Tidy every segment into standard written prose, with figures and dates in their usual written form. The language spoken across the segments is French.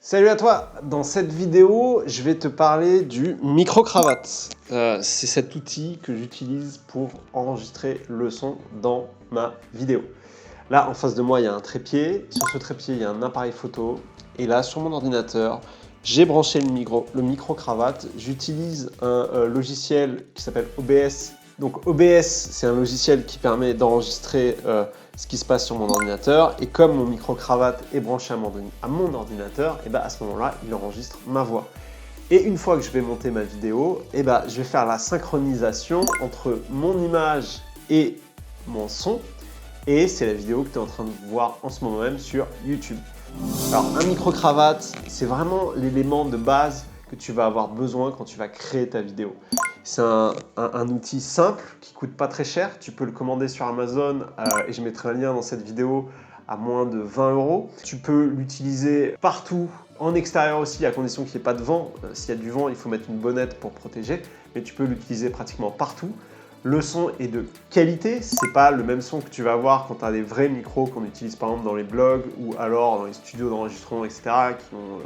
Salut à toi! Dans cette vidéo, je vais te parler du micro-cravate. C'est cet outil que j'utilise pour enregistrer le son dans ma vidéo. Là, en face de moi, il y a un trépied. Sur ce trépied, il y a un appareil photo. Et là, sur mon ordinateur, j'ai branché le micro-cravate. J'utilise un logiciel qui s'appelle OBS. Donc OBS, c'est un logiciel qui permet d'enregistrer ce qui se passe sur mon ordinateur. Et comme mon micro-cravate est branché à mon ordinateur, et ben à ce moment-là, il enregistre ma voix. Et une fois que je vais monter ma vidéo, je vais faire la synchronisation entre mon image et mon son. Et c'est la vidéo que tu es en train de voir en ce moment même sur YouTube. Alors un micro-cravate, c'est vraiment l'élément de base que tu vas avoir besoin quand tu vas créer ta vidéo. C'est un outil simple qui coûte pas très cher. Tu peux le commander sur Amazon et je mettrai un lien dans cette vidéo à moins de 20 €. Tu peux l'utiliser partout, en extérieur aussi, à condition qu'il n'y ait pas de vent. S'il y a du vent, il faut mettre une bonnette pour protéger, mais tu peux l'utiliser pratiquement partout. Le son est de qualité, c'est pas le même son que tu vas avoir quand tu as des vrais micros qu'on utilise par exemple dans les blogs ou alors dans les studios d'enregistrement, etc., qui ont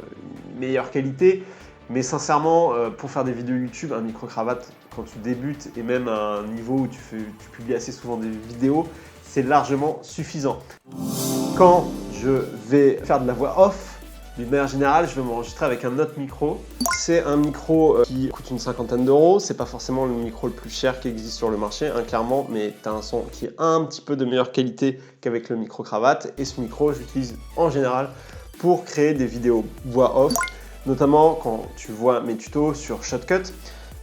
une meilleure qualité. Mais sincèrement, pour faire des vidéos YouTube, un micro-cravate, quand tu débutes et même à un niveau où tu publies assez souvent des vidéos, c'est largement suffisant. Quand je vais faire de la voix off, d'une manière générale, je vais m'enregistrer avec un autre micro. C'est un micro qui coûte une cinquantaine d'euros. C'est pas forcément le micro le plus cher qui existe sur le marché, hein, clairement, mais tu as un son qui est un petit peu de meilleure qualité qu'avec le micro-cravate. Et ce micro, j'utilise en général pour créer des vidéos voix off. Notamment quand tu vois mes tutos sur Shotcut,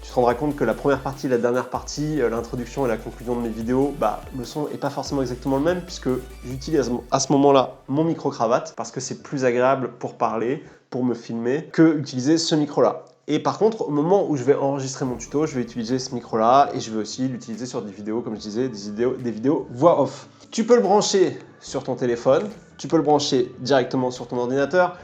tu te rendras compte que la première partie, la dernière partie, l'introduction et la conclusion de mes vidéos, le son n'est pas forcément exactement le même puisque j'utilise à ce moment-là mon micro-cravate parce que c'est plus agréable pour parler, pour me filmer, que utiliser ce micro-là. Et par contre, au moment où je vais enregistrer mon tuto, je vais utiliser ce micro-là et je vais aussi l'utiliser sur des vidéos, comme je disais, des vidéos voix off. Tu peux le brancher sur ton téléphone, tu peux le brancher directement sur ton ordinateur.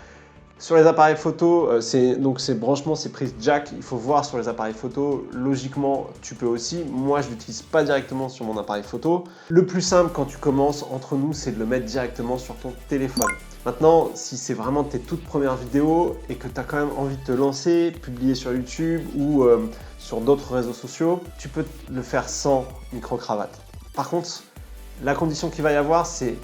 Sur les appareils photo, ces branchements, ces prises jack, il faut voir sur les appareils photo. Logiquement, tu peux aussi. Moi, je ne l'utilise pas directement sur mon appareil photo. Le plus simple quand tu commences, entre nous, c'est de le mettre directement sur ton téléphone. Maintenant, si c'est vraiment tes toutes premières vidéos et que tu as quand même envie de te lancer, publier sur YouTube ou sur d'autres réseaux sociaux, tu peux le faire sans micro-cravate. Par contre, la condition qu'il va y avoir, c'est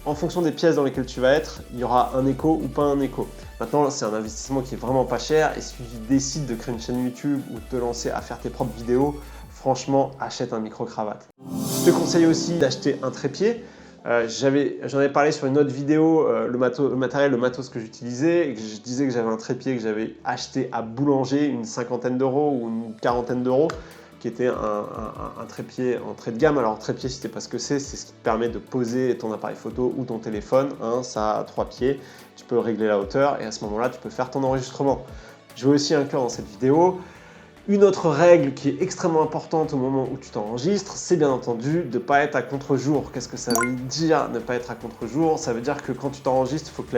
en fonction des pièces dans lesquelles tu vas être, il y aura un écho ou pas un écho. Maintenant, c'est un investissement qui est vraiment pas cher et si tu décides de créer une chaîne YouTube ou de te lancer à faire tes propres vidéos, franchement, achète un micro-cravate. Je te conseille aussi d'acheter un trépied. J'en avais parlé sur une autre vidéo, le matos que j'utilisais, et que je disais que j'avais un trépied que j'avais acheté à Boulanger, une cinquantaine d'euros ou une quarantaine d'euros, qui était un trépied en trait de gamme. Alors trépied, si tu ne sais pas ce que c'est ce qui te permet de poser ton appareil photo ou ton téléphone. Ça a 3 pieds, tu peux régler la hauteur et à ce moment-là, tu peux faire ton enregistrement. Je vais aussi inclure dans cette vidéo une autre règle qui est extrêmement importante au moment où tu t'enregistres, c'est bien entendu de ne pas être à contre-jour. Qu'est-ce que ça veut dire ne pas être à contre-jour? Ça veut dire que quand tu t'enregistres, il faut que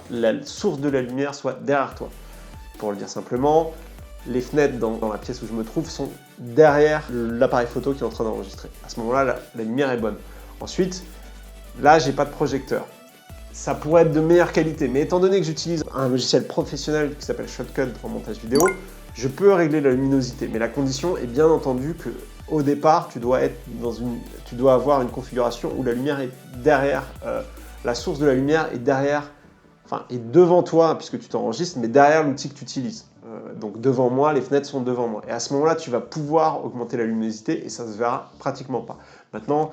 la source de la lumière soit derrière toi. Pour le dire simplement, les fenêtres dans la pièce où je me trouve sont derrière l'appareil photo qui est en train d'enregistrer. À ce moment-là, la lumière est bonne. Ensuite, là, j'ai pas de projecteur. Ça pourrait être de meilleure qualité, mais étant donné que j'utilise un logiciel professionnel qui s'appelle Shotcut en montage vidéo, je peux régler la luminosité. Mais la condition est bien entendu que au départ, tu dois avoir une configuration où la lumière est derrière, la source de la lumière est derrière, est devant toi puisque tu t'enregistres, mais derrière l'outil que tu utilises. Donc devant moi, les fenêtres sont devant moi. Et à ce moment-là, tu vas pouvoir augmenter la luminosité et ça ne se verra pratiquement pas. Maintenant,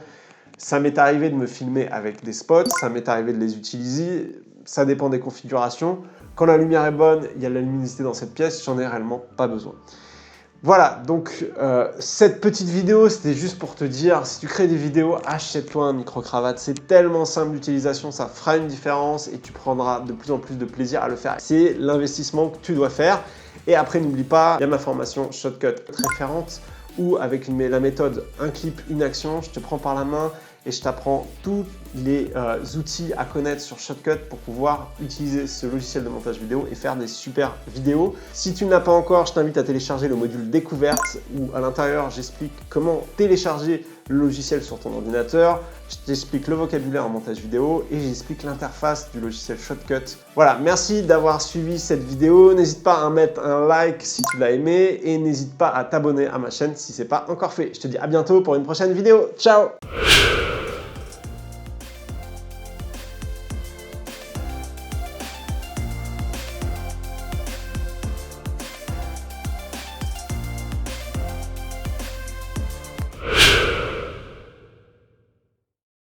ça m'est arrivé de me filmer avec des spots, ça m'est arrivé de les utiliser, ça dépend des configurations. Quand la lumière est bonne, il y a de la luminosité dans cette pièce, j'en ai réellement pas besoin. Voilà, donc cette petite vidéo, c'était juste pour te dire, si tu crées des vidéos, achète-toi un micro-cravate. C'est tellement simple d'utilisation, ça fera une différence et tu prendras de plus en plus de plaisir à le faire. C'est l'investissement que tu dois faire. Et après, n'oublie pas, il y a ma formation Shotcut référente où avec la méthode un clip, une action, je te prends par la main et je t'apprends tout les outils à connaître sur Shotcut pour pouvoir utiliser ce logiciel de montage vidéo et faire des super vidéos. Si tu ne l'as pas encore, je t'invite à télécharger le module découverte où à l'intérieur j'explique comment télécharger le logiciel sur ton ordinateur, je t'explique le vocabulaire en montage vidéo et j'explique l'interface du logiciel Shotcut. Voilà, merci d'avoir suivi cette vidéo. N'hésite pas à mettre un like si tu l'as aimé et n'hésite pas à t'abonner à ma chaîne si ce n'est pas encore fait. Je te dis à bientôt pour une prochaine vidéo. Ciao!